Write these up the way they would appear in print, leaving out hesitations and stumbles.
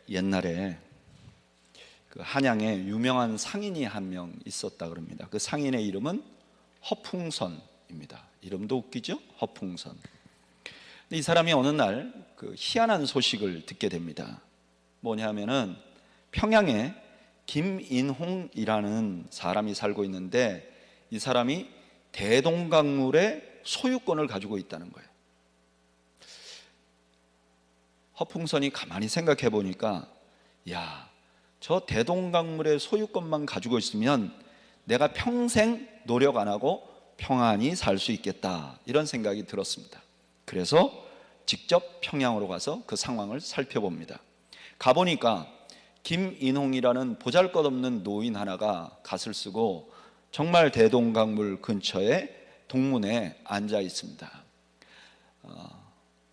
옛날에 그 한양에 유명한 상인이 한 명 있었다 그럽니다. 그 상인의 이름은 허풍선입니다. 이름도 웃기죠? 허풍선. 근데 이 사람이 어느 날 그 희한한 소식을 듣게 됩니다. 뭐냐면은 평양에 김인홍이라는 사람이 살고 있는데 이 사람이 대동강물의 소유권을 가지고 있다는 거예요. 허풍선이 가만히 생각해 보니까 야, 저 대동강물의 소유권만 가지고 있으면 내가 평생 노력 안 하고 평안히 살 수 있겠다, 이런 생각이 들었습니다. 그래서 직접 평양으로 가서 그 상황을 살펴봅니다. 가보니까 김인홍이라는 보잘것없는 노인 하나가 갓을 쓰고 정말 대동강물 근처에 동문에 앉아 있습니다.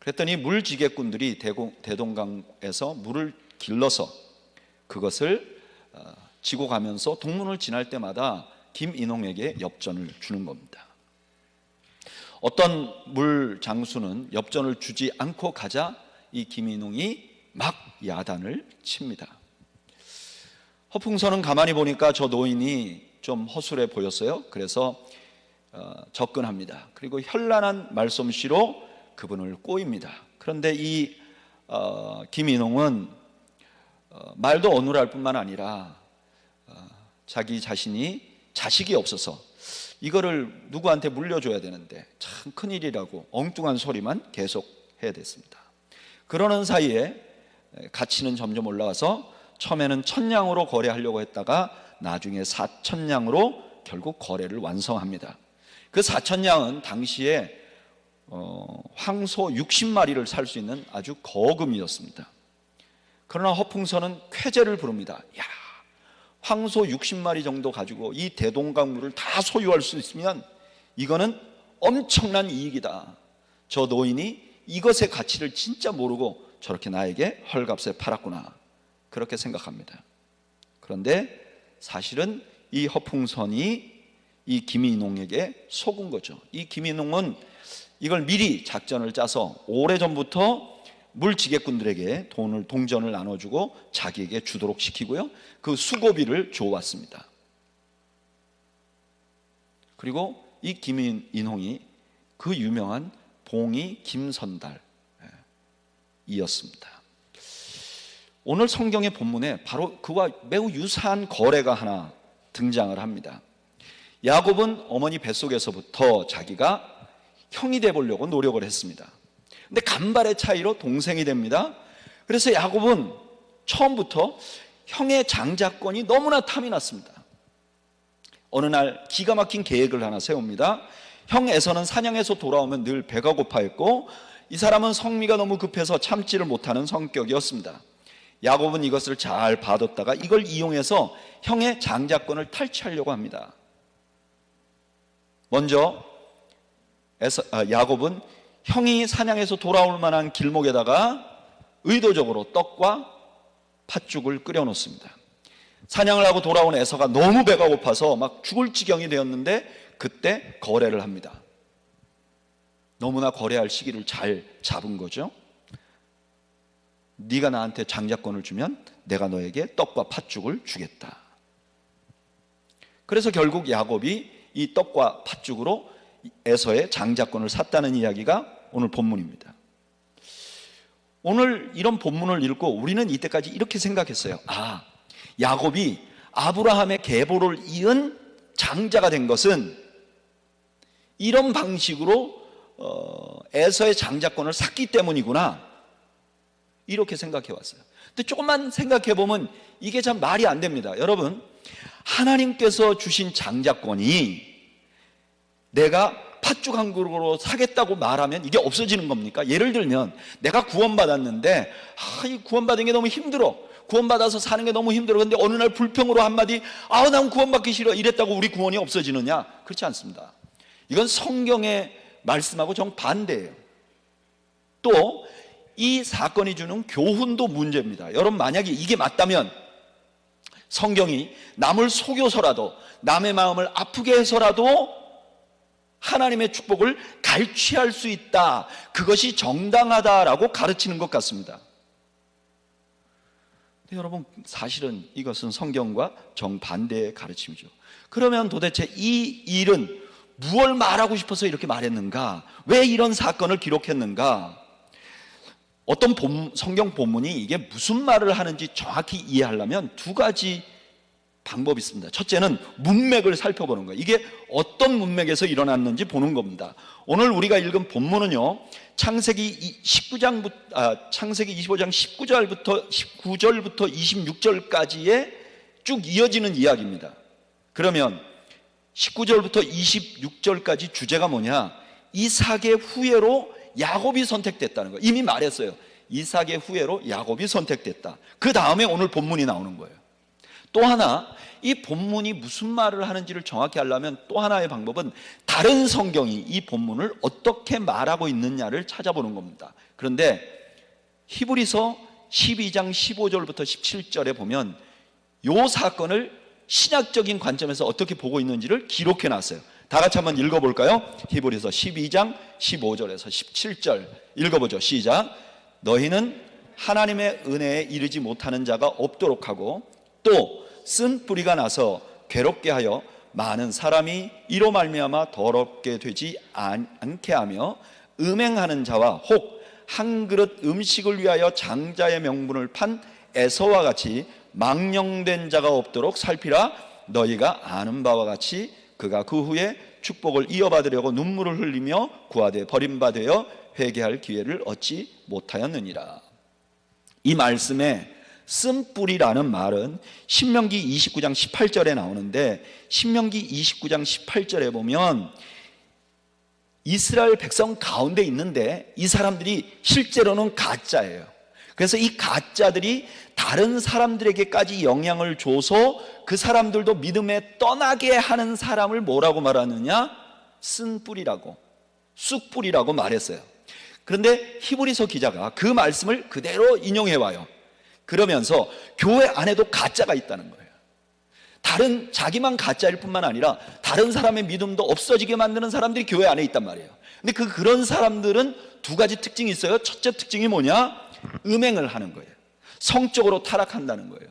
그랬더니 물지객꾼들이 대동강에서 물을 길러서 그것을 지고 가면서 동문을 지날 때마다 김인홍에게 엽전을 주는 겁니다. 어떤 물 장수는 엽전을 주지 않고 가자 이 김인홍이 막 야단을 칩니다. 허풍선은 가만히 보니까 저 노인이 좀 허술해 보였어요. 그래서 접근합니다. 그리고 현란한 말솜씨로 그분을 꼬입니다. 그런데 이 김인홍은 말도 어눌할 뿐만 아니라 자기 자신이 자식이 없어서 이거를 누구한테 물려줘야 되는데 참 큰일이라고 엉뚱한 소리만 계속 해야 됐습니다. 그러는 사이에 가치는 점점 올라와서 처음에는 1000냥으로 거래하려고 했다가 나중에 4000냥으로 결국 거래를 완성합니다. 그 4000냥은 당시에 황소 60마리를 살 수 있는 아주 거금이었습니다. 그러나 허풍선은 쾌재를 부릅니다. 야, 황소 60마리 정도 가지고 이 대동강물을 다 소유할 수 있으면 이거는 엄청난 이익이다. 저 노인이 이것의 가치를 진짜 모르고 저렇게 나에게 헐값에 팔았구나, 그렇게 생각합니다. 그런데 사실은 이 허풍선이 이 김인홍에게 속은 거죠. 이 김인홍은 이걸 미리 작전을 짜서 오래전부터 물지객꾼들에게 동전을 나눠주고 자기에게 주도록 시키고요, 그 수고비를 줘왔습니다. 그리고 이 김인홍이 그 유명한 봉이 김선달이었습니다. 오늘 성경의 본문에 바로 그와 매우 유사한 거래가 하나 등장을 합니다. 야곱은 어머니 뱃속에서부터 자기가 형이 되보려고 노력을 했습니다. 근데 간발의 차이로 동생이 됩니다. 그래서 야곱은 처음부터 형의 장자권이 너무나 탐이 났습니다. 어느 날 기가 막힌 계획을 하나 세웁니다. 형 에서는 사냥에서 돌아오면 늘 배가 고파했고 이 사람은 성미가 너무 급해서 참지를 못하는 성격이었습니다. 야곱은 이것을 잘 봐뒀다가 이걸 이용해서 형의 장자권을 탈취하려고 합니다. 먼저 야곱은 형이 사냥해서 돌아올 만한 길목에다가 의도적으로 떡과 팥죽을 끓여 놓습니다. 사냥을 하고 돌아온 에서가 너무 배가 고파서 막 죽을 지경이 되었는데 그때 거래를 합니다. 너무나 거래할 시기를 잘 잡은 거죠. 네가 나한테 장자권을 주면 내가 너에게 떡과 팥죽을 주겠다. 그래서 결국 야곱이 이 떡과 팥죽으로 에서의 장자권을 샀다는 이야기가 오늘 본문입니다. 오늘 이런 본문을 읽고 우리는 이때까지 이렇게 생각했어요. 아, 야곱이 아브라함의 계보를 이은 장자가 된 것은 이런 방식으로 에서의 장자권을 샀기 때문이구나, 이렇게 생각해 왔어요. 근데 조금만 생각해 보면 이게 참 말이 안 됩니다. 여러분, 하나님께서 주신 장자권이 내가 팥죽 한 그릇으로 사겠다고 말하면 이게 없어지는 겁니까? 예를 들면 내가 구원받았는데 이 구원받은 게 너무 힘들어, 구원받아서 사는 게 너무 힘들어. 근데 어느 날 불평으로 한마디 난 구원받기 싫어, 이랬다고 우리 구원이 없어지느냐? 그렇지 않습니다. 이건 성경의 말씀하고 정반대예요. 또 이 사건이 주는 교훈도 문제입니다. 여러분, 만약에 이게 맞다면 성경이 남을 속여서라도 남의 마음을 아프게 해서라도 하나님의 축복을 갈취할 수 있다, 그것이 정당하다라고 가르치는 것 같습니다. 여러분, 사실은 이것은 성경과 정반대의 가르침이죠. 그러면 도대체 이 일은 무엇을 말하고 싶어서 이렇게 말했는가? 왜 이런 사건을 기록했는가? 어떤 성경 본문이 이게 무슨 말을 하는지 정확히 이해하려면 두 가지 방법이 있습니다. 첫째는 문맥을 살펴보는 거예요. 이게 어떤 문맥에서 일어났는지 보는 겁니다. 오늘 우리가 읽은 본문은요, 창세기 25장 19절부터 26절까지의 쭉 이어지는 이야기입니다. 그러면 19절부터 26절까지 주제가 뭐냐? 이삭의 후예로 야곱이 선택됐다는 거예요. 이미 말했어요. 이삭의 후예로 야곱이 선택됐다. 그 다음에 오늘 본문이 나오는 거예요. 또 하나, 이 본문이 무슨 말을 하는지를 정확히 알려면 또 하나의 방법은 다른 성경이 이 본문을 어떻게 말하고 있느냐를 찾아보는 겁니다. 그런데 히브리서 12장 15절부터 17절에 보면 이 사건을 신학적인 관점에서 어떻게 보고 있는지를 기록해 놨어요. 다 같이 한번 읽어볼까요? 히브리서 12장 15절에서 17절 읽어보죠. 시작. 너희는 하나님의 은혜에 이르지 못하는 자가 없도록 하고 또 쓴 뿌리가 나서 괴롭게 하여 많은 사람이 이로 말미암아 더럽게 되지 않게 하며 음행하는 자와 혹 한 그릇 음식을 위하여 장자의 명분을 판 에서와 같이 망령된 자가 없도록 살피라. 너희가 아는 바와 같이 그가 그 후에 축복을 이어받으려고 눈물을 흘리며 구하되 버림받아 회개할 기회를 얻지 못하였느니라. 이 말씀에 쓴뿌리라는 말은 신명기 29장 18절에 나오는데, 신명기 29장 18절에 보면 이스라엘 백성 가운데 있는데 이 사람들이 실제로는 가짜예요. 그래서 이 가짜들이 다른 사람들에게까지 영향을 줘서 그 사람들도 믿음에 떠나게 하는 사람을 뭐라고 말하느냐? 쓴뿌리라고, 쑥뿌리라고 말했어요. 그런데 히브리서 기자가 그 말씀을 그대로 인용해 와요. 그러면서 교회 안에도 가짜가 있다는 거예요. 다른 자기만 가짜일 뿐만 아니라 다른 사람의 믿음도 없어지게 만드는 사람들이 교회 안에 있단 말이에요. 근데 그런 사람들은 두 가지 특징이 있어요. 첫째 특징이 뭐냐? 음행을 하는 거예요. 성적으로 타락한다는 거예요.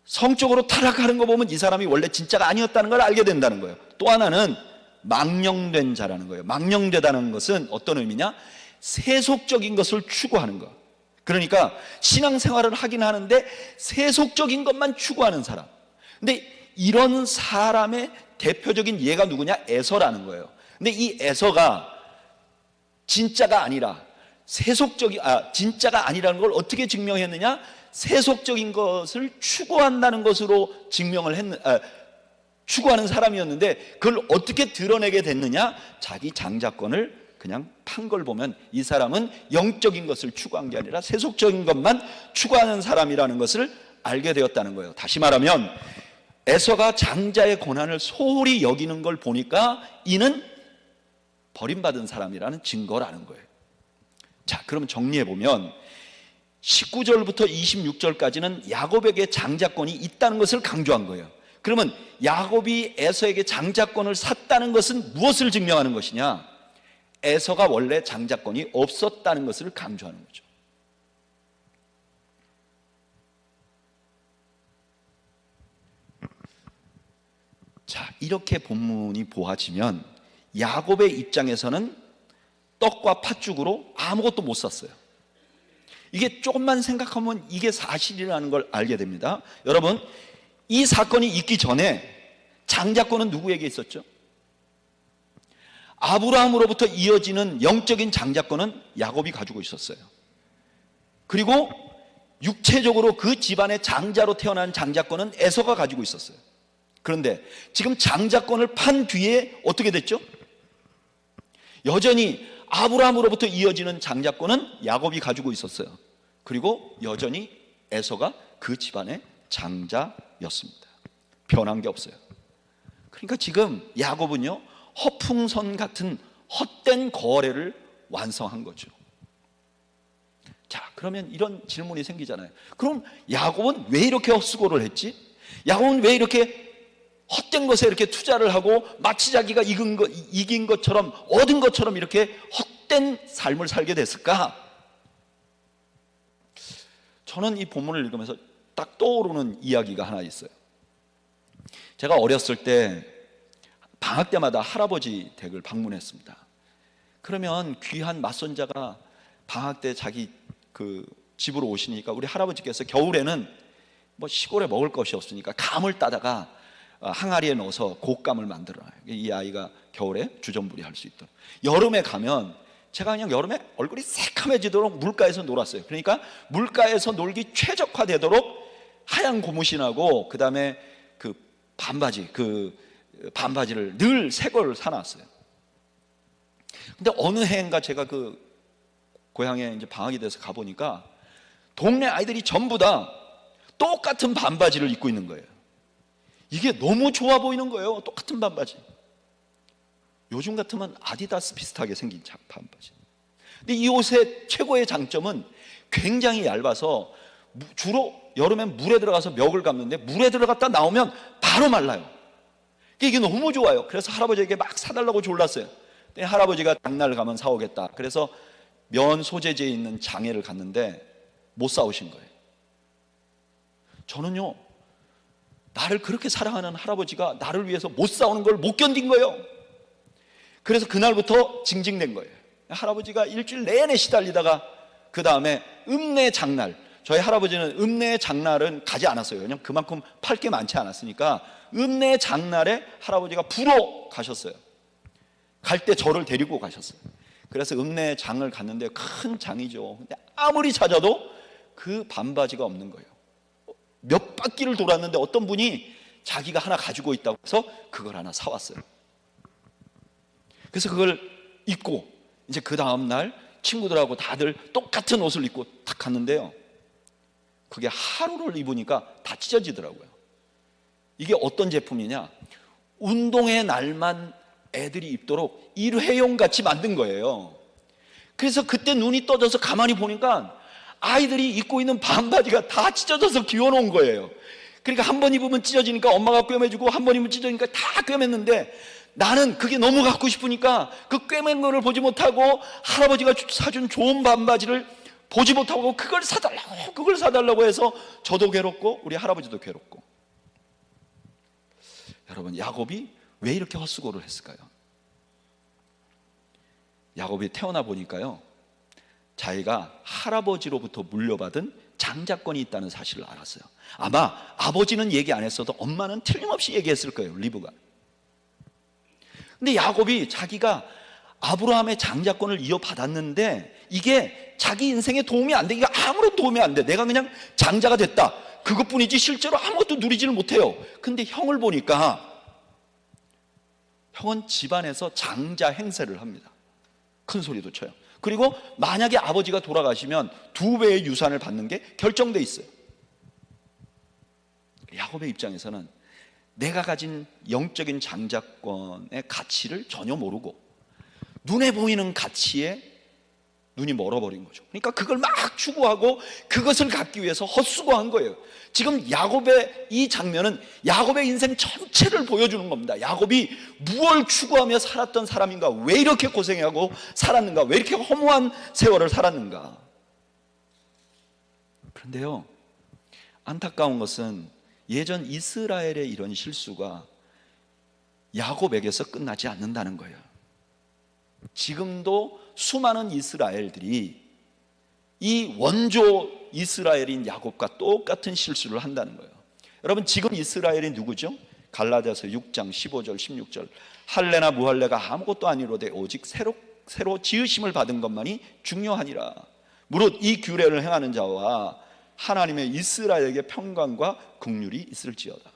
성적으로 타락하는 거 보면 이 사람이 원래 진짜가 아니었다는 걸 알게 된다는 거예요. 또 하나는 망령된 자라는 거예요. 망령되다는 것은 어떤 의미냐? 세속적인 것을 추구하는 것. 그러니까 신앙생활을 하긴 하는데 세속적인 것만 추구하는 사람. 근데 이런 사람의 대표적인 예가 누구냐? 에서라는 거예요. 근데 이 에서가 진짜가 아니라 진짜가 아니라는 걸 어떻게 증명했느냐? 세속적인 것을 추구한다는 것으로 추구하는 사람이었는데 그걸 어떻게 드러내게 됐느냐? 자기 장자권을 그냥 판 걸 보면 이 사람은 영적인 것을 추구한 게 아니라 세속적인 것만 추구하는 사람이라는 것을 알게 되었다는 거예요. 다시 말하면 에서가 장자의 고난을 소홀히 여기는 걸 보니까 이는 버림받은 사람이라는 증거라는 거예요. 자, 그럼 정리해보면 19절부터 26절까지는 야곱에게 장자권이 있다는 것을 강조한 거예요. 그러면 야곱이 에서에게 장자권을 샀다는 것은 무엇을 증명하는 것이냐? 에서가 원래 장자권이 없었다는 것을 강조하는 거죠. 자, 이렇게 본문이 보아지면 야곱의 입장에서는 떡과 팥죽으로 아무것도 못 샀어요. 이게 조금만 생각하면 이게 사실이라는 걸 알게 됩니다. 여러분, 이 사건이 있기 전에 장자권은 누구에게 있었죠? 아브라함으로부터 이어지는 영적인 장자권은 야곱이 가지고 있었어요. 그리고 육체적으로 그 집안의 장자로 태어난 장자권은 에서가 가지고 있었어요. 그런데 지금 장자권을 판 뒤에 어떻게 됐죠? 여전히 아브라함으로부터 이어지는 장자권은 야곱이 가지고 있었어요. 그리고 여전히 에서가 그 집안의 장자였습니다. 변한 게 없어요. 그러니까 지금 야곱은요, 허풍선 같은 헛된 거래를 완성한 거죠. 자, 그러면 이런 질문이 생기잖아요. 그럼 야곱은 왜 이렇게 헛수고를 했지? 야곱은 왜 이렇게 헛된 것에 이렇게 투자를 하고 마치 자기가 이긴 것처럼 얻은 것처럼 이렇게 헛된 삶을 살게 됐을까? 저는 이 본문을 읽으면서 딱 떠오르는 이야기가 하나 있어요. 제가 어렸을 때 방학 때마다 할아버지 댁을 방문했습니다. 그러면 귀한 맞손자가 방학 때 자기 그 집으로 오시니까 우리 할아버지께서 겨울에는 뭐 시골에 먹을 것이 없으니까 감을 따다가 항아리에 넣어서 곶감을 만들어놔요. 이 아이가 겨울에 주전부리 할 수 있도록. 여름에 가면 제가 그냥 여름에 얼굴이 새카매지도록 물가에서 놀았어요. 그러니까 물가에서 놀기 최적화되도록 하얀 고무신하고 그 다음에 그 반바지를 늘 새 걸 사놨어요. 근데 어느 해인가 제가 그 고향에 이제 방학이 돼서 가보니까 동네 아이들이 전부 다 똑같은 반바지를 입고 있는 거예요. 이게 너무 좋아 보이는 거예요. 똑같은 반바지. 요즘 같으면 아디다스 비슷하게 생긴 반바지. 근데 이 옷의 최고의 장점은 굉장히 얇아서 주로 여름엔 물에 들어가서 멱을 감는데 물에 들어갔다 나오면 바로 말라요. 이게 너무 좋아요. 그래서 할아버지에게 막 사달라고 졸랐어요. 근데 할아버지가 장날 가면 사오겠다. 그래서 면 소재지에 있는 장애를 갔는데 못 사오신 거예요. 저는요, 나를 그렇게 사랑하는 할아버지가 나를 위해서 못 사오는 걸 못 견딘 거예요. 그래서 그날부터 징징댄 거예요. 할아버지가 일주일 내내 시달리다가 그 다음에 읍내 장날, 저희 할아버지는 읍내 장날은 가지 않았어요. 왜냐하면 그만큼 팔 게 많지 않았으니까 읍내 장날에 할아버지가 부러 가셨어요. 갈 때 저를 데리고 가셨어요. 그래서 읍내 장을 갔는데 큰 장이죠. 근데 아무리 찾아도 그 반바지가 없는 거예요. 몇 바퀴를 돌았는데 어떤 분이 자기가 하나 가지고 있다고 해서 그걸 하나 사왔어요. 그래서 그걸 입고 이제 그 다음날 친구들하고 다들 똑같은 옷을 입고 딱 갔는데요, 그게 하루를 입으니까 다 찢어지더라고요. 이게 어떤 제품이냐, 운동의 날만 애들이 입도록 일회용 같이 만든 거예요. 그래서 그때 눈이 떠져서 가만히 보니까 아이들이 입고 있는 반바지가 다 찢어져서 귀여워놓은 거예요. 그러니까 한 번 입으면 찢어지니까 엄마가 꿰매주고 한 번 입으면 찢어지니까 다 꿰맸는데 나는 그게 너무 갖고 싶으니까 그 꿰맨 거를 보지 못하고 할아버지가 사준 좋은 반바지를 보지 못하고 그걸 사달라고 해서 저도 괴롭고 우리 할아버지도 괴롭고. 여러분, 야곱이 왜 이렇게 헛수고를 했을까요? 야곱이 태어나 보니까요, 자기가 할아버지로부터 물려받은 장자권이 있다는 사실을 알았어요. 아마 아버지는 얘기 안 했어도 엄마는 틀림없이 얘기했을 거예요, 리브가. 근데 야곱이 자기가 아브라함의 장자권을 이어받았는데 이게 자기 인생에 도움이 안 돼. 이게 아무런 도움이 안 돼. 내가 그냥 장자가 됐다, 그것뿐이지 실제로 아무것도 누리지를 못해요. 근데 형을 보니까 형은 집안에서 장자 행세를 합니다. 큰 소리도 쳐요. 그리고 만약에 아버지가 돌아가시면 2배의 유산을 받는 게 결정돼 있어요. 야곱의 입장에서는 내가 가진 영적인 장자권의 가치를 전혀 모르고 눈에 보이는 가치에 눈이 멀어버린 거죠. 그러니까 그걸 막 추구하고 그것을 갖기 위해서 헛수고한 거예요. 지금 야곱의 이 장면은 야곱의 인생 전체를 보여주는 겁니다. 야곱이 무엇을 추구하며 살았던 사람인가, 왜 이렇게 고생하고 살았는가, 왜 이렇게 허무한 세월을 살았는가. 그런데요, 안타까운 것은 예전 이스라엘의 이런 실수가 야곱에게서 끝나지 않는다는 거예요. 지금도 수많은 이스라엘들이 이 원조 이스라엘인 야곱과 똑같은 실수를 한다는 거예요. 여러분, 지금 이스라엘이 누구죠? 갈라디아서 6장 15절 16절 할례나 무할례가 아무것도 아니로되 오직 새로 지으심을 받은 것만이 중요하니라. 무릇 이 규례를 행하는 자와 하나님의 이스라엘에게 평강과 긍휼이 있을지어다.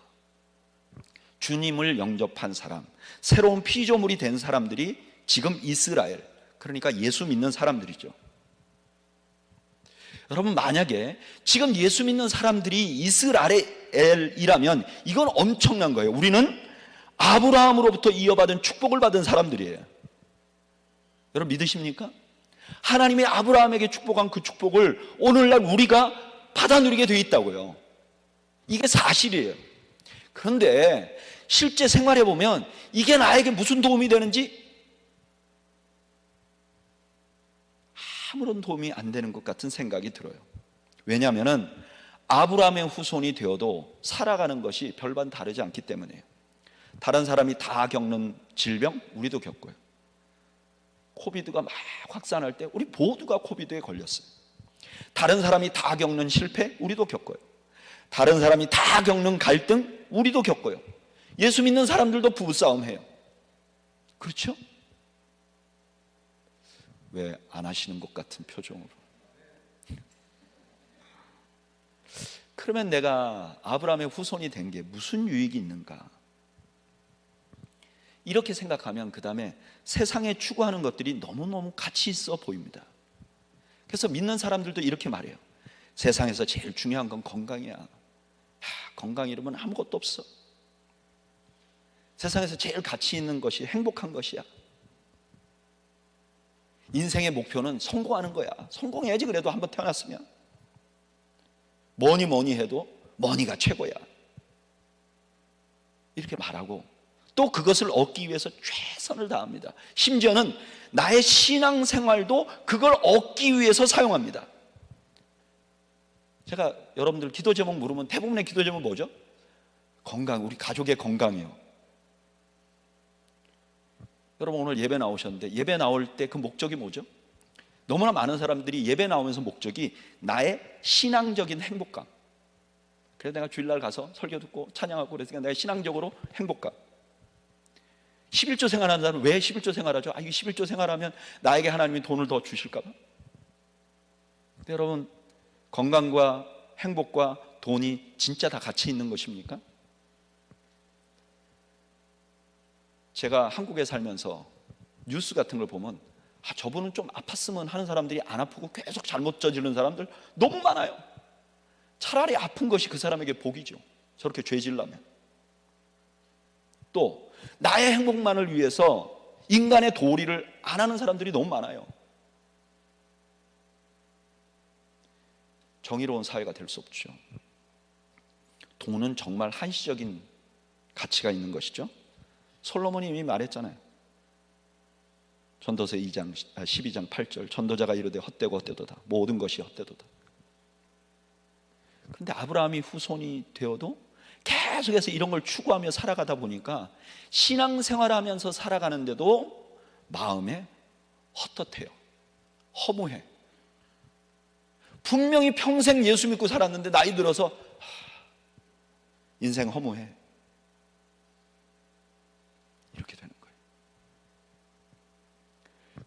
주님을 영접한 사람, 새로운 피조물이 된 사람들이 지금 이스라엘, 그러니까 예수 믿는 사람들이죠. 여러분, 만약에 지금 예수 믿는 사람들이 이스라엘이라면 이건 엄청난 거예요. 우리는 아브라함으로부터 이어받은 축복을 받은 사람들이에요. 여러분, 믿으십니까? 하나님이 아브라함에게 축복한 그 축복을 오늘날 우리가 받아 누리게 되어 있다고요. 이게 사실이에요. 그런데 실제 생활해 보면 이게 나에게 무슨 도움이 되는지 아무런 도움이 안 되는 것 같은 생각이 들어요. 왜냐하면 아브라함의 후손이 되어도 살아가는 것이 별반 다르지 않기 때문이에요. 다른 사람이 다 겪는 질병 우리도 겪고요. 코비드가 막 확산할 때 우리 모두가 코비드에 걸렸어요. 다른 사람이 다 겪는 실패 우리도 겪어요. 다른 사람이 다 겪는 갈등 우리도 겪어요. 예수 믿는 사람들도 부부싸움 해요. 그렇죠? 왜 안 하시는 것 같은 표정으로. 그러면 내가 아브라함의 후손이 된 게 무슨 유익이 있는가? 이렇게 생각하면 그 다음에 세상에 추구하는 것들이 너무너무 가치 있어 보입니다. 그래서 믿는 사람들도 이렇게 말해요. 세상에서 제일 중요한 건 건강이야. 건강 잃으면 아무것도 없어. 세상에서 제일 가치 있는 것이 행복한 것이야. 인생의 목표는 성공하는 거야. 성공해야지 그래도 한번 태어났으면. 뭐니 해도 머니가 최고야. 이렇게 말하고 또 그것을 얻기 위해서 최선을 다합니다. 심지어는 나의 신앙생활도 그걸 얻기 위해서 사용합니다. 제가 여러분들 기도 제목 물으면 대부분의 기도 제목 뭐죠? 건강, 우리 가족의 건강이요. 여러분 오늘 예배 나오셨는데 예배 나올 때 그 목적이 뭐죠? 너무나 많은 사람들이 예배 나오면서 목적이 나의 신앙적인 행복감. 그래서 내가 주일날 가서 설교 듣고 찬양하고 그래서 내가 신앙적으로 행복감. 11조 생활하는 사람은 왜 11조 생활하죠? 이 11조 생활하면 나에게 하나님이 돈을 더 주실까 봐. 근데 여러분 건강과 행복과 돈이 진짜 다 같이 있는 것입니까? 제가 한국에 살면서 뉴스 같은 걸 보면 저분은 좀 아팠으면 하는 사람들이 안 아프고 계속 잘못 저지르는 사람들 너무 많아요. 차라리 아픈 것이 그 사람에게 복이죠. 저렇게 죄질라면. 또 나의 행복만을 위해서 인간의 도리를 안 하는 사람들이 너무 많아요. 정의로운 사회가 될 수 없죠. 돈은 정말 한시적인 가치가 있는 것이죠. 솔로몬이 이미 말했잖아요. 전도서 12장 8절 전도자가 이르되 헛되고 헛되도다. 모든 것이 헛되도다. 그런데 아브라함이 후손이 되어도 계속해서 이런 걸 추구하며 살아가다 보니까 신앙생활하면서 살아가는데도 마음에 헛헛해요. 허무해. 분명히 평생 예수 믿고 살았는데 나이 들어서 인생 허무해. 이렇게 되는 거예요.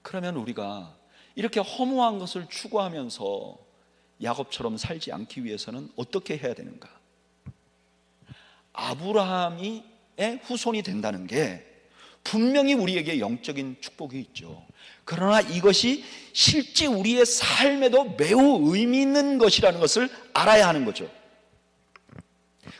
그러면 우리가 이렇게 허무한 것을 추구하면서 야곱처럼 살지 않기 위해서는 어떻게 해야 되는가? 아브라함의 후손이 된다는 게 분명히 우리에게 영적인 축복이 있죠. 그러나 이것이 실제 우리의 삶에도 매우 의미 있는 것이라는 것을 알아야 하는 거죠.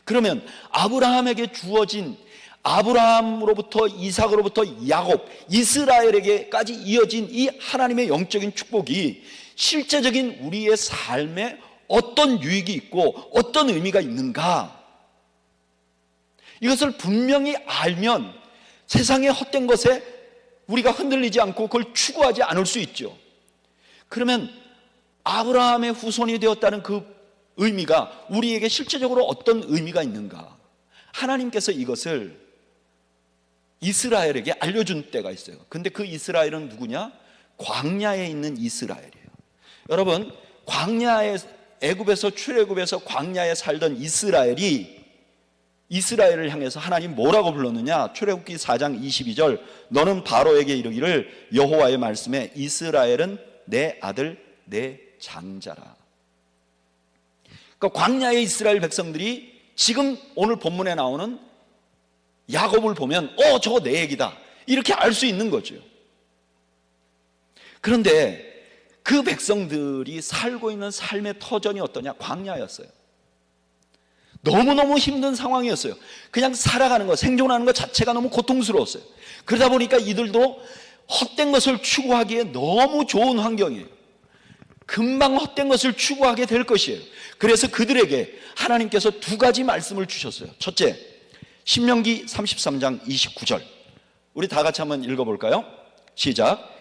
그러면 아브라함에게 주어진 아브라함으로부터 이삭으로부터 야곱, 이스라엘에게까지 이어진 이 하나님의 영적인 축복이 실제적인 우리의 삶에 어떤 유익이 있고 어떤 의미가 있는가? 이것을 분명히 알면 세상의 헛된 것에 우리가 흔들리지 않고 그걸 추구하지 않을 수 있죠. 그러면 아브라함의 후손이 되었다는 그 의미가 우리에게 실제적으로 어떤 의미가 있는가? 하나님께서 이것을 이스라엘에게 알려준 때가 있어요. 근데 그 이스라엘은 누구냐? 광야에 있는 이스라엘이에요. 여러분, 광야에 애굽에서 출애굽에서 광야에 살던 이스라엘을 향해서 하나님 뭐라고 불렀느냐? 출애굽기 4장 22절 너는 바로에게 이르기를 여호와의 말씀에 이스라엘은 내 아들 내 장자라. 그러니까 광야의 이스라엘 백성들이 지금 오늘 본문에 나오는 야곱을 보면 저거 내 얘기다 이렇게 알 수 있는 거죠. 그런데 그 백성들이 살고 있는 삶의 터전이 어떠냐? 광야였어요. 너무너무 힘든 상황이었어요. 그냥 살아가는 것, 생존하는 것 자체가 너무 고통스러웠어요. 그러다 보니까 이들도 헛된 것을 추구하기에 너무 좋은 환경이에요. 금방 헛된 것을 추구하게 될 것이에요. 그래서 그들에게 하나님께서 두 가지 말씀을 주셨어요. 첫째, 신명기 33장 29절 우리 다 같이 한번 읽어볼까요? 시작.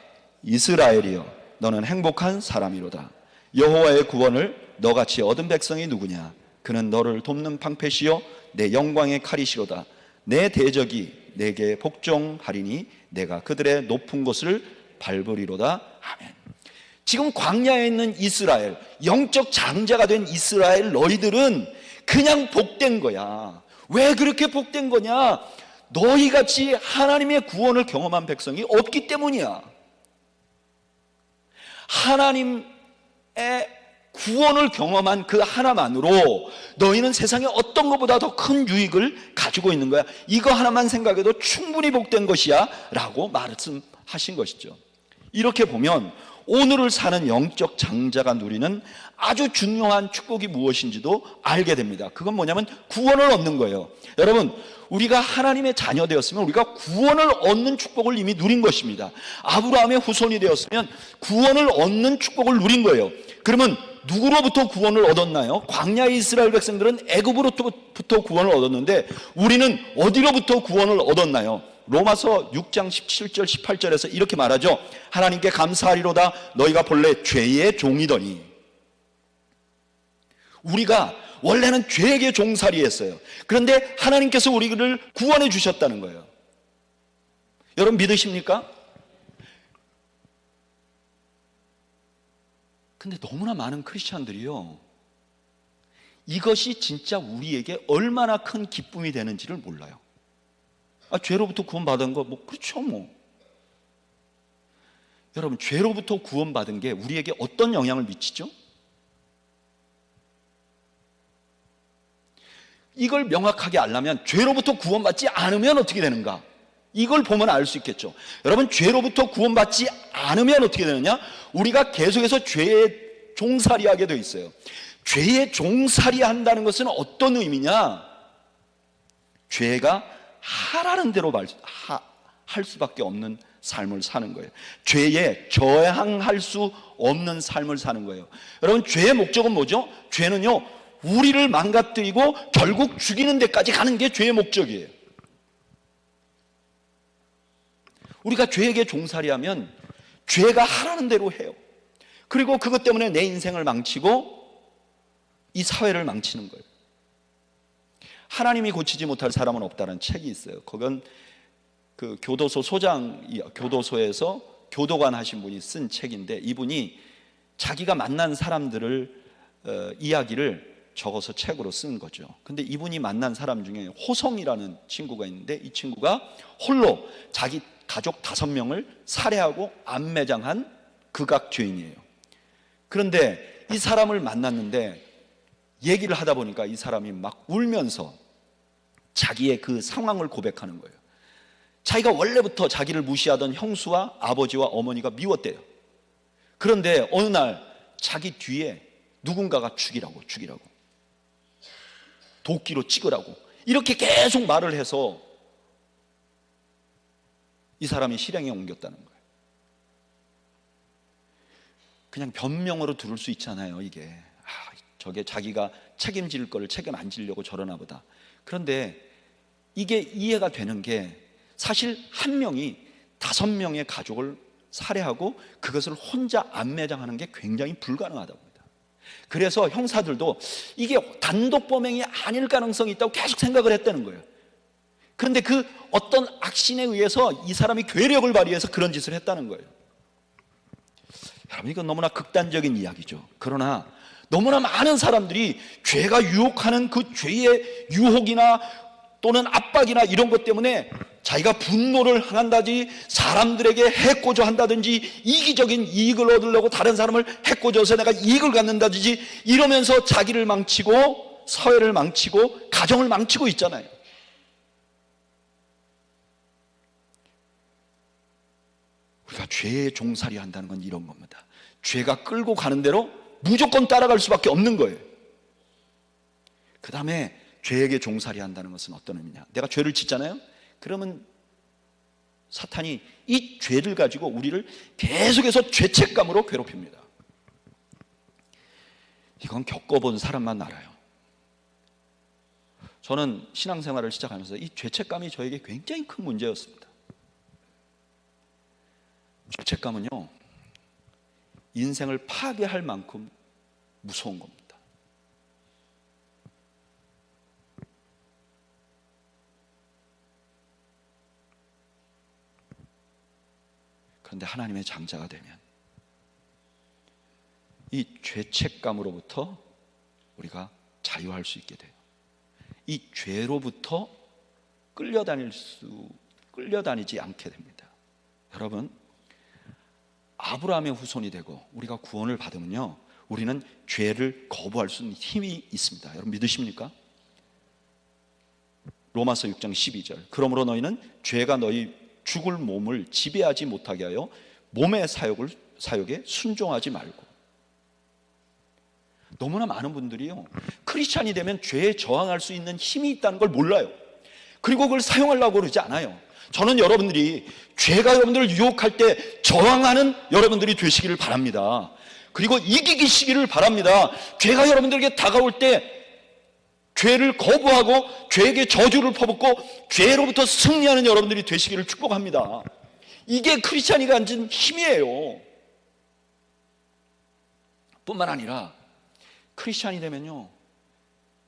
이스라엘이여 너는 행복한 사람이로다. 여호와의 구원을 너같이 얻은 백성이 누구냐? 그는 너를 돕는 방패시요 내 영광의 칼이시로다. 내 대적이 내게 복종하리니 내가 그들의 높은 곳을 밟으리로다. 아멘. 지금 광야에 있는 이스라엘, 영적 장자가 된 이스라엘 너희들은 그냥 복된 거야. 왜 그렇게 복된 거냐? 너희같이 하나님의 구원을 경험한 백성이 없기 때문이야. 하나님의 구원을 경험한 그 하나만으로 너희는 세상에 어떤 것보다 더 큰 유익을 가지고 있는 거야. 이거 하나만 생각해도 충분히 복된 것이야 라고 말씀하신 것이죠. 이렇게 보면 오늘을 사는 영적 장자가 누리는 아주 중요한 축복이 무엇인지도 알게 됩니다. 그건 뭐냐면 구원을 얻는 거예요. 여러분, 우리가 하나님의 자녀 되었으면 우리가 구원을 얻는 축복을 이미 누린 것입니다. 아브라함의 후손이 되었으면 구원을 얻는 축복을 누린 거예요. 그러면 누구로부터 구원을 얻었나요? 광야의 이스라엘 백성들은 애굽으로부터 구원을 얻었는데 우리는 어디로부터 구원을 얻었나요? 로마서 6장 17절 18절에서 이렇게 말하죠. 하나님께 감사하리로다. 너희가 본래 죄의 종이더니. 우리가 원래는 죄에게 종살이했어요. 그런데 하나님께서 우리를 구원해 주셨다는 거예요. 여러분 믿으십니까? 근데 너무나 많은 크리스찬들이요, 이것이 진짜 우리에게 얼마나 큰 기쁨이 되는지를 몰라요. 죄로부터 구원받은 거 그렇죠 여러분, 죄로부터 구원받은 게 우리에게 어떤 영향을 미치죠? 이걸 명확하게 알려면 죄로부터 구원받지 않으면 어떻게 되는가? 이걸 보면 알 수 있겠죠. 여러분, 죄로부터 구원받지 않으면 어떻게 되느냐? 우리가 계속해서 죄의 종살이하게 되어 있어요. 죄의 종살이한다는 것은 어떤 의미냐? 죄가 하라는 대로 할 수밖에 없는 삶을 사는 거예요. 죄에 저항할 수 없는 삶을 사는 거예요. 여러분, 죄의 목적은 뭐죠? 죄는요, 우리를 망가뜨리고 결국 죽이는 데까지 가는 게 죄의 목적이에요. 우리가 죄에게 종살이하면 죄가 하라는 대로 해요. 그리고 그것 때문에 내 인생을 망치고 이 사회를 망치는 거예요. 하나님이 고치지 못할 사람은 없다는 책이 있어요. 그건 그 교도소 교도소에서 교도관 하신 분이 쓴 책인데, 이분이 자기가 만난 사람들을 이야기를 적어서 책으로 쓴 거죠. 근데 이분이 만난 사람 중에 호성이라는 친구가 있는데, 이 친구가 홀로 자기 가족 5명을 살해하고 암매장한 극악죄인이에요. 그런데 이 사람을 만났는데 얘기를 하다 보니까 이 사람이 막 울면서 자기의 그 상황을 고백하는 거예요. 자기가 원래부터 자기를 무시하던 형수와 아버지와 어머니가 미웠대요. 그런데 어느 날 자기 뒤에 누군가가 죽이라고 도끼로 찍으라고 이렇게 계속 말을 해서 이 사람이 실형에 옮겼다는 거예요. 그냥 변명으로 들을 수 있잖아요. 이게 저게 자기가 책임질 거를 책임 안 지려고 저러나 보다. 그런데 이게 이해가 되는 게, 사실 한 명이 5명의 가족을 살해하고 그것을 혼자 암매장하는 게 굉장히 불가능하다고 합니다. 그래서 형사들도 이게 단독 범행이 아닐 가능성이 있다고 계속 생각을 했다는 거예요. 그런데 그 어떤 악신에 의해서 이 사람이 괴력을 발휘해서 그런 짓을 했다는 거예요. 여러분, 이건 너무나 극단적인 이야기죠. 그러나 너무나 많은 사람들이 죄가 유혹하는 그 죄의 유혹이나 또는 압박이나 이런 것 때문에 자기가 분노를 한다든지 사람들에게 해코지 한다든지 이기적인 이익을 얻으려고 다른 사람을 해코지해서 내가 이익을 갖는다든지 이러면서 자기를 망치고 사회를 망치고 가정을 망치고 있잖아요. 우리가 죄에 종살이 한다는 건 이런 겁니다. 죄가 끌고 가는 대로 무조건 따라갈 수밖에 없는 거예요. 그 다음에 죄에게 종살이 한다는 것은 어떤 의미냐? 내가 죄를 짓잖아요? 그러면 사탄이 이 죄를 가지고 우리를 계속해서 죄책감으로 괴롭힙니다. 이건 겪어본 사람만 알아요. 저는 신앙생활을 시작하면서 이 죄책감이 저에게 굉장히 큰 문제였습니다. 죄책감은요, 인생을 파괴할 만큼 무서운 겁니다. 그런데 하나님의 장자가 되면 이 죄책감으로부터 우리가 자유할 수 있게 돼요. 이 죄로부터 끌려다니지 않게 됩니다. 여러분, 아브라함의 후손이 되고 우리가 구원을 받으면요, 우리는 죄를 거부할 수 있는 힘이 있습니다. 여러분 믿으십니까? 로마서 6장 12절. 그러므로 너희는 죄가 너희 죽을 몸을 지배하지 못하게 하여 몸의 사욕에 순종하지 말고. 너무나 많은 분들이요, 크리스찬이 되면 죄에 저항할 수 있는 힘이 있다는 걸 몰라요. 그리고 그걸 사용하려고 그러지 않아요. 저는 여러분들이 죄가 여러분들을 유혹할 때 저항하는 여러분들이 되시기를 바랍니다. 그리고 이기시기를 바랍니다. 죄가 여러분들에게 다가올 때 죄를 거부하고 죄에게 저주를 퍼붓고 죄로부터 승리하는 여러분들이 되시기를 축복합니다. 이게 크리스찬이 가진 힘이에요. 뿐만 아니라 크리스찬이 되면요,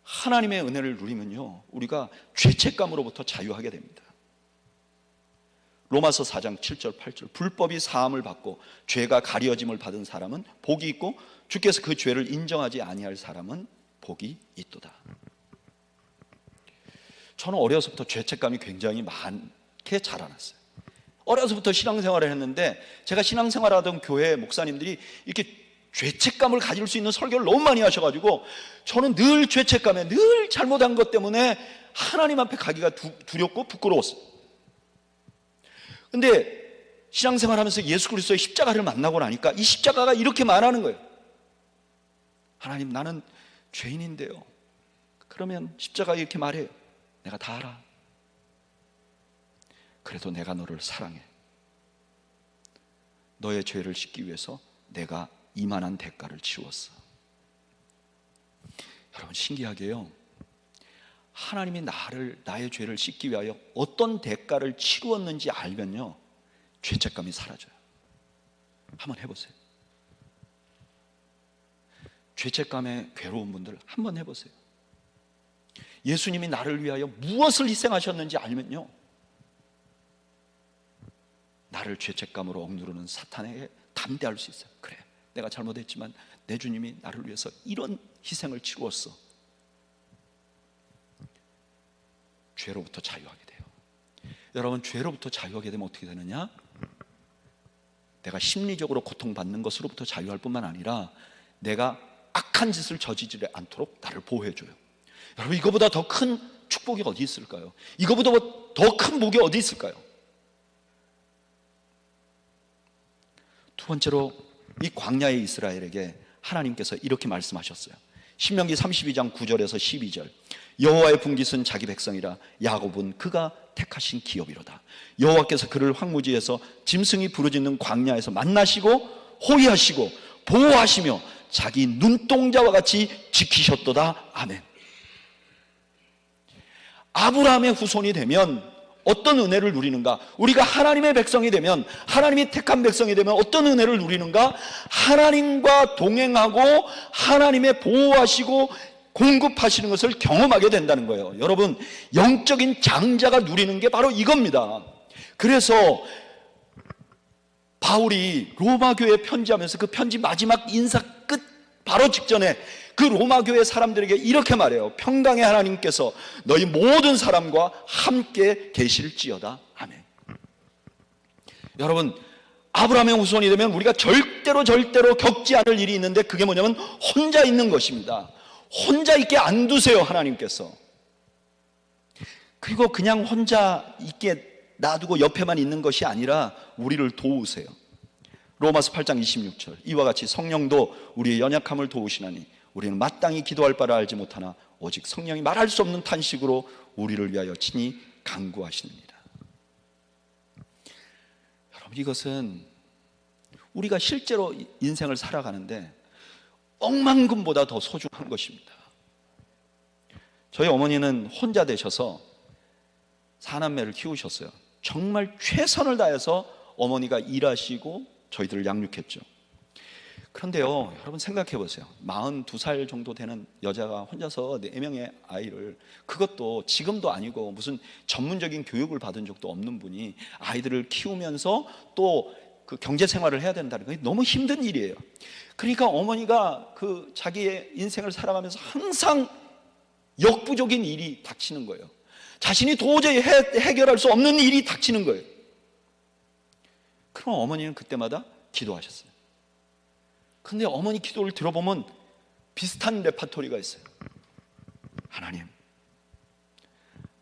하나님의 은혜를 누리면요, 우리가 죄책감으로부터 자유하게 됩니다. 로마서 4장 7절 8절. 불법이 사함을 받고 죄가 가려짐을 받은 사람은 복이 있고 주께서 그 죄를 인정하지 아니할 사람은 복이 있도다. 저는 어려서부터 죄책감이 굉장히 많게 자라났어요. 어려서부터 신앙생활을 했는데, 제가 신앙생활하던 교회 목사님들이 이렇게 죄책감을 가질 수 있는 설교를 너무 많이 하셔가지고 저는 늘 죄책감에, 늘 잘못한 것 때문에 하나님 앞에 가기가 두렵고 부끄러웠어요. 근데 신앙생활하면서 예수 그리스도의 십자가를 만나고 나니까 이 십자가가 이렇게 말하는 거예요. 하나님, 나는 죄인인데요. 그러면 십자가가 이렇게 말해요. 내가 다 알아. 그래도 내가 너를 사랑해. 너의 죄를 씻기 위해서 내가 이만한 대가를 치렀어. 여러분, 신기하게요, 하나님이 나의 죄를 씻기 위하여 어떤 대가를 치루었는지 알면요, 죄책감이 사라져요. 한번 해보세요. 죄책감에 괴로운 분들 한번 해보세요. 예수님이 나를 위하여 무엇을 희생하셨는지 알면요, 나를 죄책감으로 억누르는 사탄에게 담대할 수 있어요. 그래, 내가 잘못했지만 내 주님이 나를 위해서 이런 희생을 치루었어. 죄로부터 자유하게 돼요. 여러분, 죄로부터 자유하게 되면 어떻게 되느냐? 내가 심리적으로 고통받는 것으로부터 자유할 뿐만 아니라 내가 악한 짓을 저지르지 않도록 나를 보호해줘요. 여러분, 이거보다 더 큰 축복이 어디 있을까요? 이거보다 더 큰 복이 어디 있을까요? 두 번째로, 이 광야의 이스라엘에게 하나님께서 이렇게 말씀하셨어요. 신명기 32장 9절에서 12절. 여호와의 분깃은 자기 백성이라 야곱은 그가 택하신 기업이로다. 여호와께서 그를 황무지에서 짐승이 부르짖는 광야에서 만나시고 호위하시고 보호하시며 자기 눈동자와 같이 지키셨도다. 아멘. 아브라함의 후손이 되면 어떤 은혜를 누리는가? 우리가 하나님의 백성이 되면, 하나님이 택한 백성이 되면 어떤 은혜를 누리는가? 하나님과 동행하고 하나님의 보호하시고 공급하시는 것을 경험하게 된다는 거예요. 여러분, 영적인 장자가 누리는 게 바로 이겁니다. 그래서 바울이 로마 교회에 편지하면서 그 편지 마지막 인사 끝 바로 직전에 그 로마 교회 사람들에게 이렇게 말해요. 평강의 하나님께서 너희 모든 사람과 함께 계실지어다. 아멘. 여러분, 아브라함의 후손이 되면 우리가 절대로 겪지 않을 일이 있는데, 그게 뭐냐면 혼자 있는 것입니다. 혼자 있게 안 두세요, 하나님께서. 그리고 그냥 혼자 있게 놔두고 옆에만 있는 것이 아니라 우리를 도우세요. 로마서 8장 26절. 이와 같이 성령도 우리의 연약함을 도우시나니 우리는 마땅히 기도할 바를 알지 못하나 오직 성령이 말할 수 없는 탄식으로 우리를 위하여 친히 간구하시느니라. 여러분, 이것은 우리가 실제로 인생을 살아가는데 억만금보다 더 소중한 것입니다. 저희 어머니는 혼자 되셔서 4남매를 키우셨어요. 정말 최선을 다해서 어머니가 일하시고 저희들을 양육했죠. 그런데요, 여러분 생각해 보세요. 42살 정도 되는 여자가 혼자서 4명의 아이를, 그것도 지금도 아니고 무슨 전문적인 교육을 받은 적도 없는 분이 아이들을 키우면서 또 그 경제 생활을 해야 된다는 게 너무 힘든 일이에요. 그러니까 어머니가 그 자기의 인생을 살아가면서 항상 역부족인 일이 닥치는 거예요. 자신이 도저히 해결할 수 없는 일이 닥치는 거예요. 그럼 어머니는 그때마다 기도하셨어요. 근데 어머니 기도를 들어보면 비슷한 레파토리가 있어요.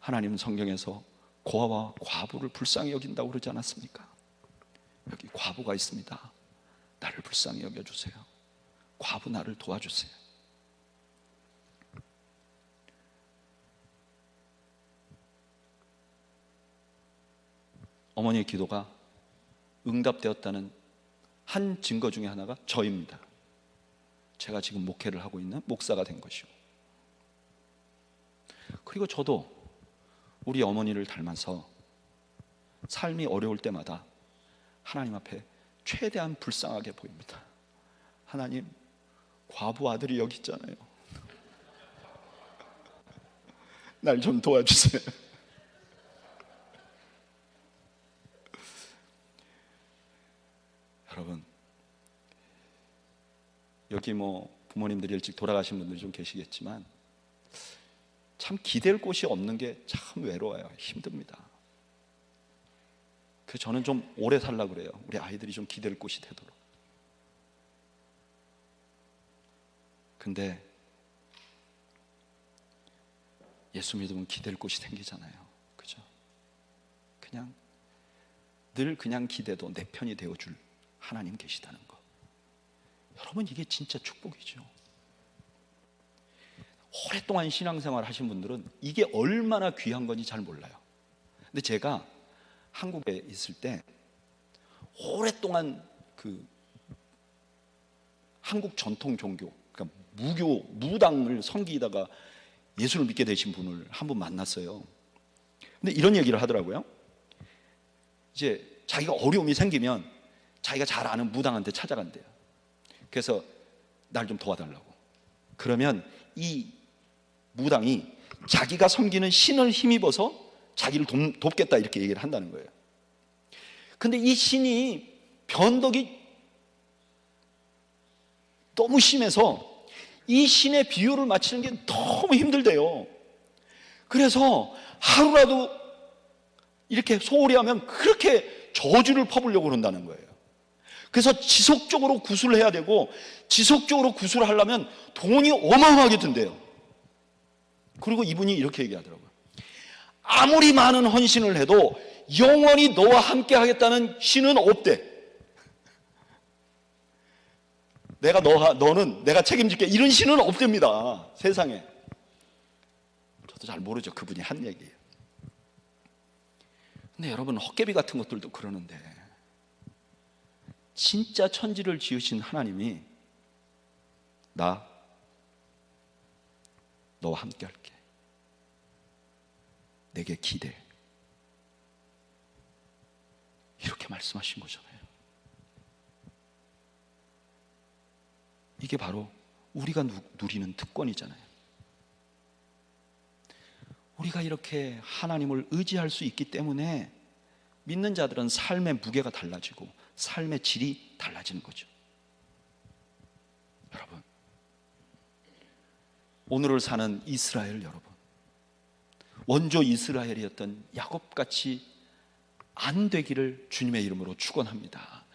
하나님은 성경에서 고아와 과부를 불쌍히 여긴다고 그러지 않았습니까? 여기 과부가 있습니다. 나를 불쌍히 여겨주세요. 과부 나를 도와주세요. 어머니의 기도가 응답되었다는 한 증거 중에 하나가 저입니다. 제가 지금 목회를 하고 있는 목사가 된 것이고, 그리고 저도 우리 어머니를 닮아서 삶이 어려울 때마다 하나님 앞에 최대한 불쌍하게 보입니다. 하나님, 과부 아들이 여기 있잖아요. 날 좀 도와주세요. 여러분, 여기 부모님들이 일찍 돌아가신 분들이 좀 계시겠지만 참 기댈 곳이 없는 게 참 외로워요. 힘듭니다. 그래서 저는 좀 오래 살려고 그래요. 우리 아이들이 좀 기댈 곳이 되도록. 근데 예수 믿으면 기댈 곳이 생기잖아요. 그죠? 늘 그냥 기대도 내 편이 되어줄 하나님 계시다는 거. 여러분, 이게 진짜 축복이죠. 오랫동안 신앙생활 하신 분들은 이게 얼마나 귀한 건지 잘 몰라요. 근데 제가 한국에 있을 때 오랫동안 그 한국 전통 종교, 그러니까 무당을 섬기다가 예수를 믿게 되신 분을 한 분 만났어요. 근데 이런 얘기를 하더라고요. 이제 자기가 어려움이 생기면 자기가 잘 아는 무당한테 찾아간대요. 그래서 날 좀 도와달라고. 그러면 이 무당이 자기가 섬기는 신을 힘입어서 자기를 돕겠다 이렇게 얘기를 한다는 거예요. 근데 이 신이 변덕이 너무 심해서 이 신의 비유를 맞추는 게 너무 힘들대요. 그래서 하루라도 이렇게 소홀히 하면 그렇게 저주를 퍼부려고 그런다는 거예요. 그래서 지속적으로 구술을 해야 되고, 지속적으로 구술을 하려면 돈이 어마어마하게 든대요. 그리고 이분이 이렇게 얘기하더라고요. 아무리 많은 헌신을 해도 영원히 너와 함께 하겠다는 신은 없대. 너는 내가 책임질게, 이런 신은 없답니다, 세상에. 저도 잘 모르죠, 그분이 한 얘기예요. 근데 여러분, 헛개비 같은 것들도 그러는데, 진짜 천지를 지으신 하나님이 너와 함께 할게, 내게 기대, 이렇게 말씀하신 거잖아요. 이게 바로 우리가 누리는 특권이잖아요. 우리가 이렇게 하나님을 의지할 수 있기 때문에 믿는 자들은 삶의 무게가 달라지고 삶의 질이 달라지는 거죠. 여러분, 오늘을 사는 이스라엘 여러분, 원조 이스라엘이었던 야곱같이 안 되기를 주님의 이름으로 축원합니다.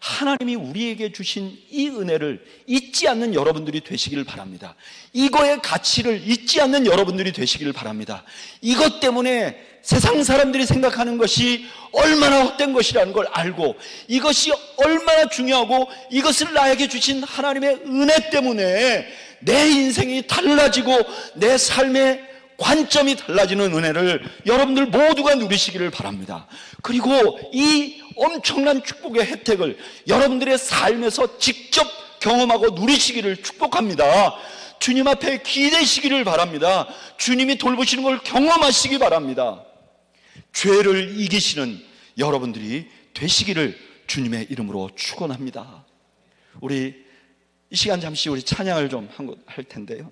하나님이 우리에게 주신 이 은혜를 잊지 않는 여러분들이 되시기를 바랍니다. 이거의 가치를 잊지 않는 여러분들이 되시기를 바랍니다. 이것 때문에 세상 사람들이 생각하는 것이 얼마나 헛된 것이라는 걸 알고, 이것이 얼마나 중요하고 이것을 나에게 주신 하나님의 은혜 때문에 내 인생이 달라지고 내 삶의 관점이 달라지는 은혜를 여러분들 모두가 누리시기를 바랍니다. 그리고 이 엄청난 축복의 혜택을 여러분들의 삶에서 직접 경험하고 누리시기를 축복합니다. 주님 앞에 기대시기를 바랍니다. 주님이 돌보시는 걸 경험하시기 바랍니다. 죄를 이기시는 여러분들이 되시기를 주님의 이름으로 축원합니다. 우리 이 시간 잠시 우리 찬양을 좀 할 텐데요.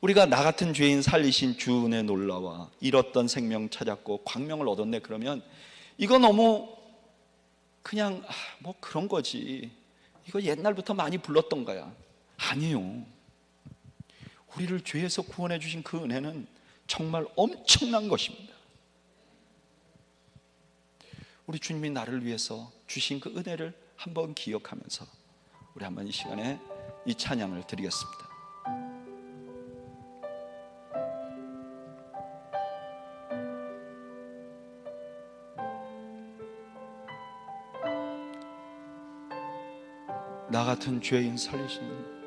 우리가 나 같은 죄인 살리신 주 은혜 놀라와 잃었던 생명 찾았고 광명을 얻었네, 그러면 이거 너무 그냥 뭐 그런 거지, 이거 옛날부터 많이 불렀던 거야. 아니요. 우리를 죄에서 구원해 주신 그 은혜는 정말 엄청난 것입니다. 우리 주님이 나를 위해서 주신 그 은혜를 한번 기억하면서 우리 한번 이 시간에 이 찬양을 드리겠습니다. 나 같은 죄인 살리시는,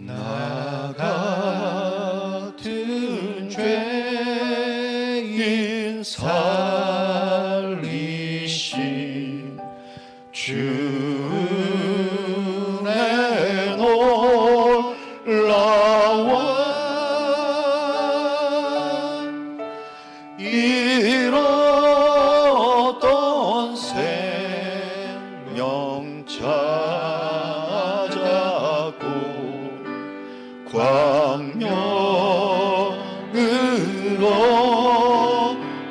나 같은 죄인 살리신 주의 놀라운 잃었던 생명 찾았고 광명으로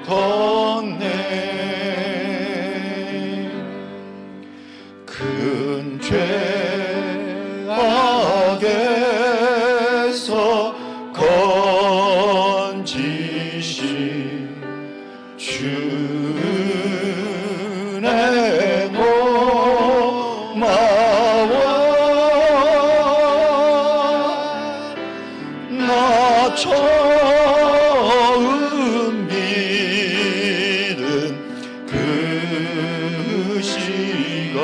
건네 큰 죄악에서 건지신 주의 고마워 나 처음 믿은 그 시간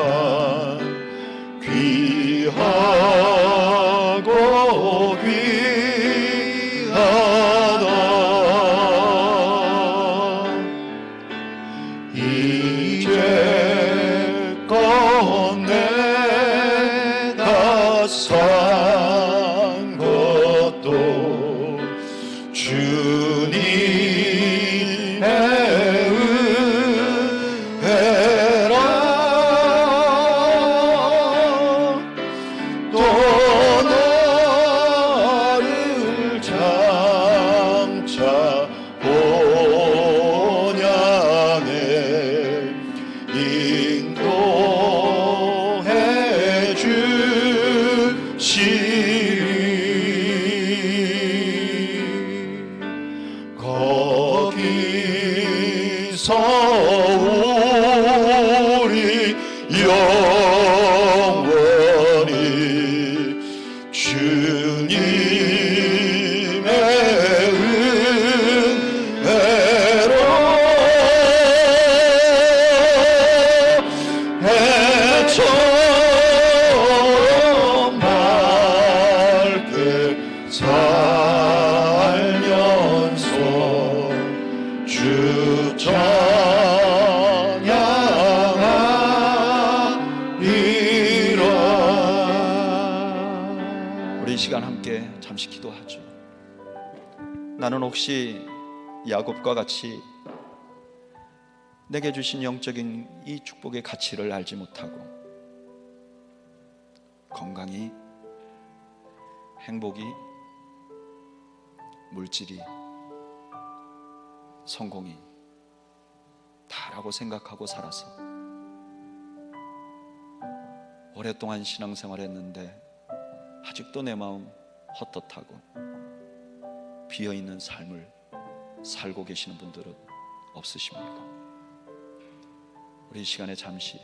귀하고 귀하다 이제껏 내가 산 것도 주님의 은혜라 또 나를 장차 본향에 인도해 주시리 거기서 우리 영원히 주님의 은혜로 해처럼 맑게 살면서 주 찬양하리라. 우리 이 시간 함께 잠시 기도하죠. 나는 혹시 야곱과 같이 내게 주신 영적인 이 축복의 가치를 알지 못하고 건강이, 행복이, 물질이, 성공이 다라고 생각하고 살아서 오랫동안 신앙생활 했는데 아직도 내 마음 헛헛하고 비어있는 삶을 살고 계시는 분들은 없으십니까? 우리 이 시간에 잠시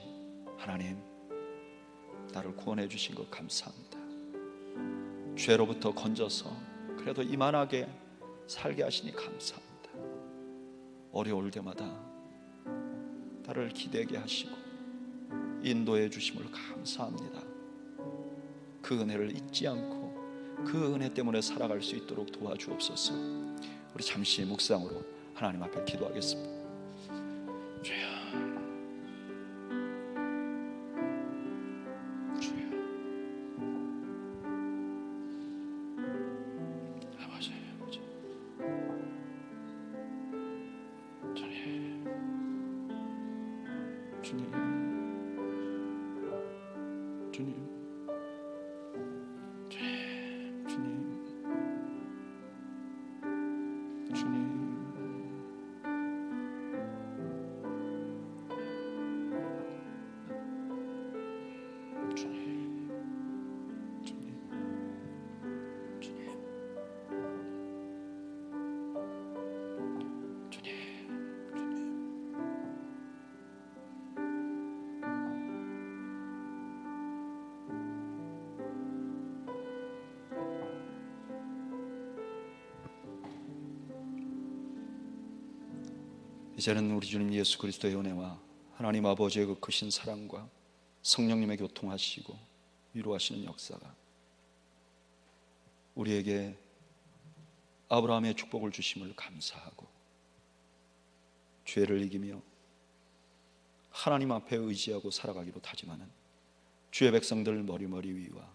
하나님, 나를 구원해 주신 것 감사합니다. 죄로부터 건져서 그래도 이만하게 살게 하시니 감사합니다. 어려울 때마다 나를 기대게 하시고 인도해 주심을 감사합니다. 그 은혜를 잊지 않고 그 은혜 때문에 살아갈 수 있도록 도와주옵소서. 우리 잠시 묵상으로 하나님 앞에 기도하겠습니다. 주여, 주여, 아버지, 아버지, 주님, 주님, 주님, 주님, 이제는 우리 주님 예수 그리스도의 은혜와 하나님 아버지의 그 크신 사랑과 성령님의 교통하시고 위로하시는 역사가 우리에게 아브라함의 축복을 주심을 감사하고 죄를 이기며 하나님 앞에 의지하고 살아가기로 다짐하는 주의 백성들 머리머리 위와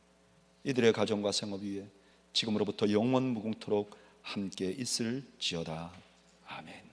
이들의 가정과 생업 위에 지금으로부터 영원 무궁토록 함께 있을지어다. 아멘.